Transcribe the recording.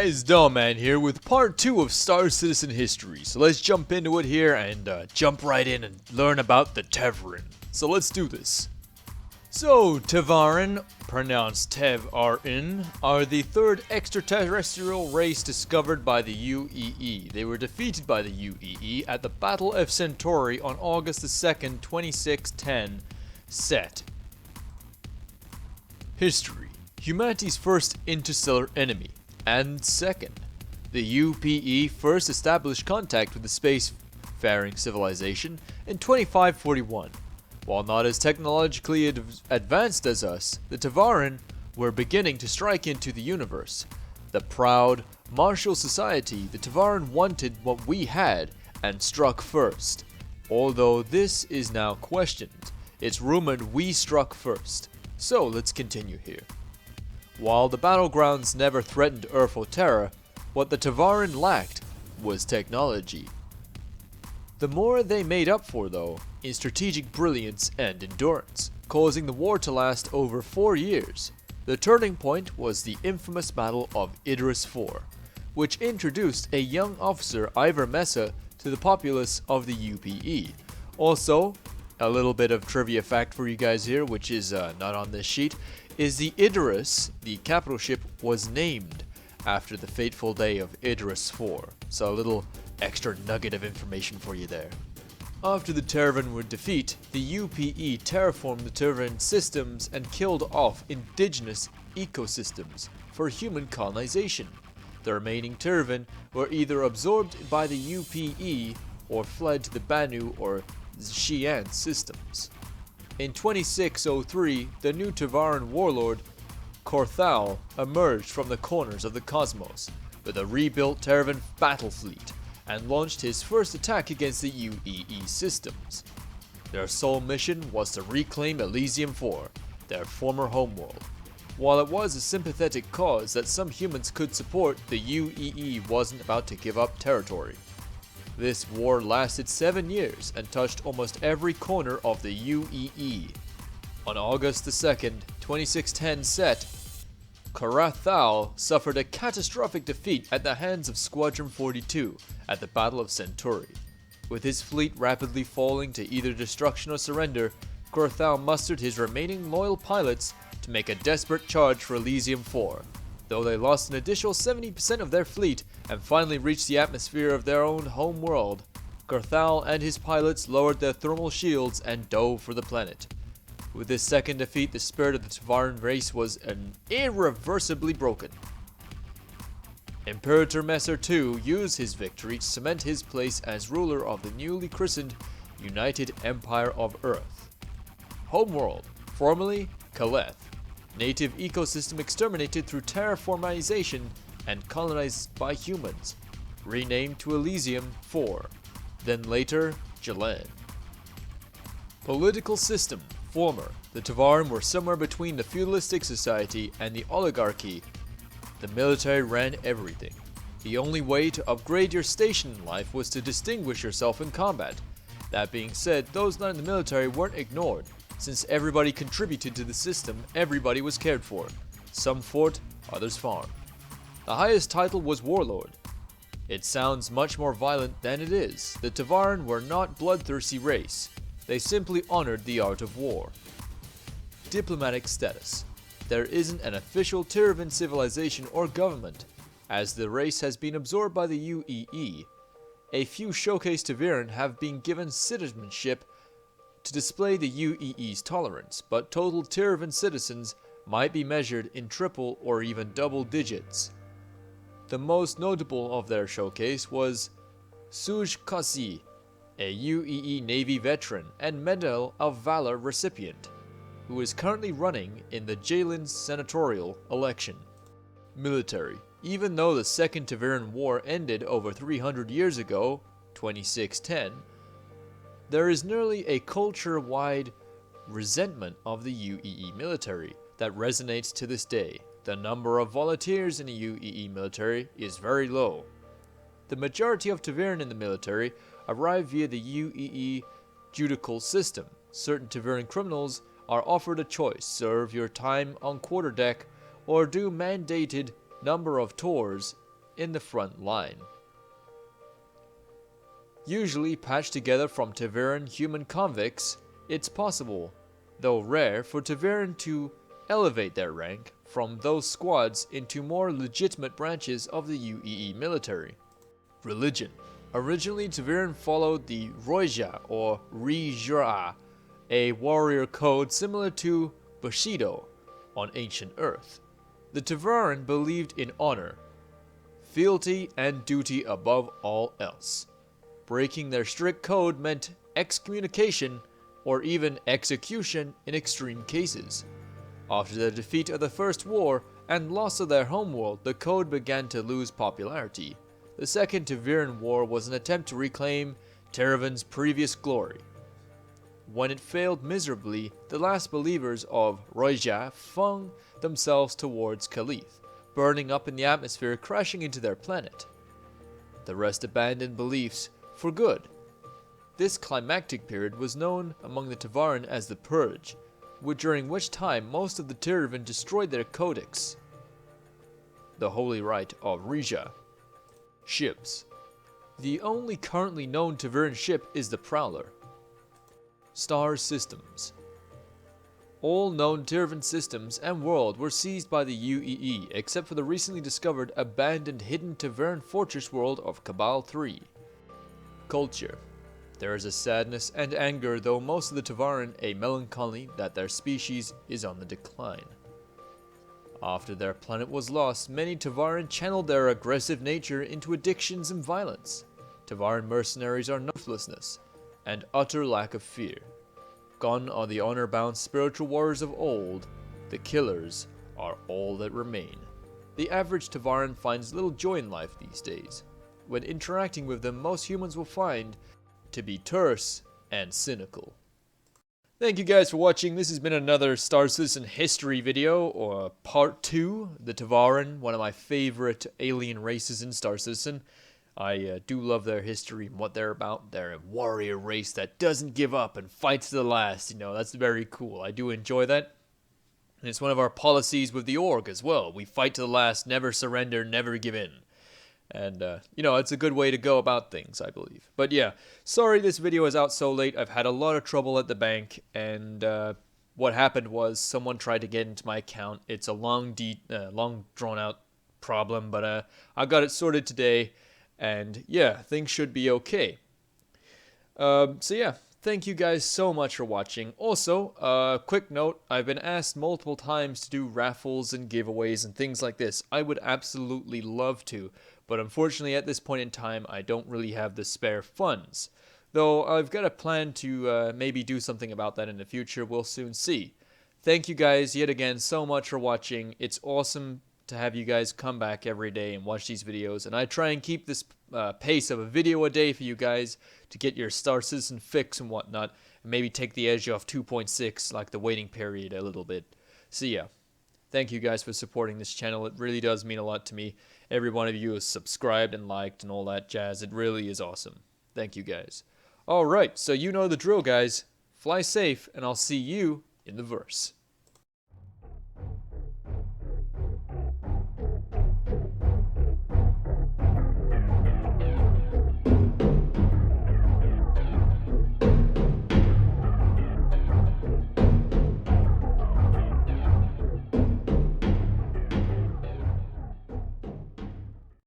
guys, Dullman here with part 2 of Star Citizen history. So let's jump into it here and jump right in and learn about the Tevarin. So let's do this. So, Tevarin, pronounced Tevarin, are the third extraterrestrial race discovered by the UEE. They were defeated by the UEE at the Battle of Centauri on August 2nd, 2610, set. History. Humanity's first interstellar enemy. And second, the UPE first established contact with the spacefaring civilization in 2541. While not as technologically advanced as us, the Tevarin were beginning to strike into the universe. The proud, martial society, the Tevarin wanted what we had and struck first. Although this is now questioned, it's rumored we struck first. So let's continue here. While the battlegrounds never threatened Earth or Terra, what the Tevarin lacked was technology. The more they made up for, though, in strategic brilliance and endurance, causing the war to last over 4 years. The turning point was the infamous Battle of Idris IV, which introduced a young officer, Ivor Mesa, to the populace of the UPE. Also, a little bit of trivia fact for you guys here, which is not on this sheet, is the Idris, the capital ship, was named after the fateful day of Idris IV. So a little extra nugget of information for you there. After the Tevarin were defeat, the UPE terraformed the Tevarin systems and killed off indigenous ecosystems for human colonization. The remaining Tevarin were either absorbed by the UPE or fled to the Banu or Xi'an systems. In 2603, the new Tevarin warlord, Korthal, emerged from the corners of the cosmos with a rebuilt Tevarin battle fleet and launched his first attack against the UEE systems. Their sole mission was to reclaim Elysium 4, their former homeworld. While it was a sympathetic cause that some humans could support, the UEE wasn't about to give up territory. This war lasted 7 years and touched almost every corner of the UEE. On August 2nd, 2610 set, Korthal suffered a catastrophic defeat at the hands of Squadron 42 at the Battle of Centauri. With his fleet rapidly falling to either destruction or surrender, Korthal mustered his remaining loyal pilots to make a desperate charge for Elysium 4. Though they lost an additional 70% of their fleet and finally reached the atmosphere of their own home world, Korthal and his pilots lowered their thermal shields and dove for the planet. With this second defeat, the spirit of the Tevarin race was irreversibly broken. Imperator Messer II used his victory to cement his place as ruler of the newly christened United Empire of Earth. Homeworld, formerly Kaleth. Native ecosystem exterminated through terraformization and colonized by humans. Renamed to Elysium 4, then later Jalan. Political system, former. The Tevarin were somewhere between the feudalistic society and the oligarchy. The military ran everything. The only way to upgrade your station in life was to distinguish yourself in combat. That being said, those not in the military weren't ignored. Since everybody contributed to the system, everybody was cared for. Some fought, others farmed. The highest title was Warlord. It sounds much more violent than it is. The Tevarin were not bloodthirsty race. They simply honored the art of war. Diplomatic status. There isn't an official Tevarin civilization or government, as the race has been absorbed by the UEE. A few showcase Tevarin have been given citizenship to display the UEE's tolerance, but total Tevarin citizens might be measured in triple or even double digits. The most notable of their showcase was Suj Kasi, a UEE Navy veteran and Medal of Valor recipient, who is currently running in the Jalen senatorial election. Military. Even though the Second Tevarin War ended over 300 years ago, 2610, there is nearly a culture-wide resentment of the UEE military that resonates to this day. The number of volunteers in the UEE military is very low. The majority of Tevarin in the military arrive via the UEE judicial system. Certain Tevarin criminals are offered a choice: serve your time on quarterdeck or do mandated number of tours in the front line. Usually patched together from Tevarin human convicts, it's possible, though rare, for Tevarin to elevate their rank from those squads into more legitimate branches of the Uae Military. Religion. Originally, Tevarin followed the Roija or Rijra, a warrior code similar to Bushido on ancient Earth. The Tevarin believed in honor, fealty, and duty above all else. Breaking their strict code meant excommunication or even execution in extreme cases. After the defeat of the First War and loss of their homeworld, the code began to lose popularity. The Second Tevarin War was an attempt to reclaim Tevarin's previous glory. When it failed miserably, the last believers of Roija flung themselves towards Caliph, burning up in the atmosphere, crashing into their planet. The rest abandoned beliefs for good. This climactic period was known among the Tevarin as the Purge, during which time most of the Tevarin destroyed their codex, the Holy Rite of Rija. Ships. The only currently known Tevarin ship is the Prowler. Star Systems. All known Tevarin systems and world were seized by the Uae, except for the recently discovered abandoned hidden Tevarin fortress world of Cabal 3. Culture. There is a sadness and anger, though most of the Tevarin a melancholy that their species is on the decline. After their planet was lost, many Tevarin channeled their aggressive nature into addictions and violence. Tevarin mercenaries are ruthlessness and utter lack of fear. Gone are the honor-bound spiritual warriors of old. The killers are all that remain. The average Tevarin finds little joy in life these days. When interacting with them, most humans will find to be terse and cynical. Thank you guys for watching. This has been another Star Citizen history video, or part 2. The Tevarin, one of my favorite alien races in Star Citizen. I do love their history and what they're about. They're a warrior race that doesn't give up and fights to the last. You know, that's very cool. I do enjoy that. And it's one of our policies with the org as well. We fight to the last, never surrender, never give in. And, you know, it's a good way to go about things, I believe. But yeah, sorry this video is out so late. I've had a lot of trouble at the bank, and what happened was someone tried to get into my account. It's a long drawn-out problem, but I got it sorted today, and yeah, things should be okay. So yeah, thank you guys so much for watching. Also, quick note, I've been asked multiple times to do raffles and giveaways and things like this. I would absolutely love to. But unfortunately, at this point in time, I don't really have the spare funds. Though I've got a plan to maybe do something about that in the future. We'll soon see. Thank you guys yet again so much for watching. It's awesome to have you guys come back every day and watch these videos. And I try and keep this pace of a video a day for you guys to get your Star Citizen fix and whatnot. And maybe take the edge off 2.6, like the waiting period, a little bit. So yeah. Thank you guys for supporting this channel. It really does mean a lot to me. Every one of you has subscribed and liked and all that jazz. It really is awesome. Thank you guys. Alright, so you know the drill, guys. Fly safe, and I'll see you in the verse.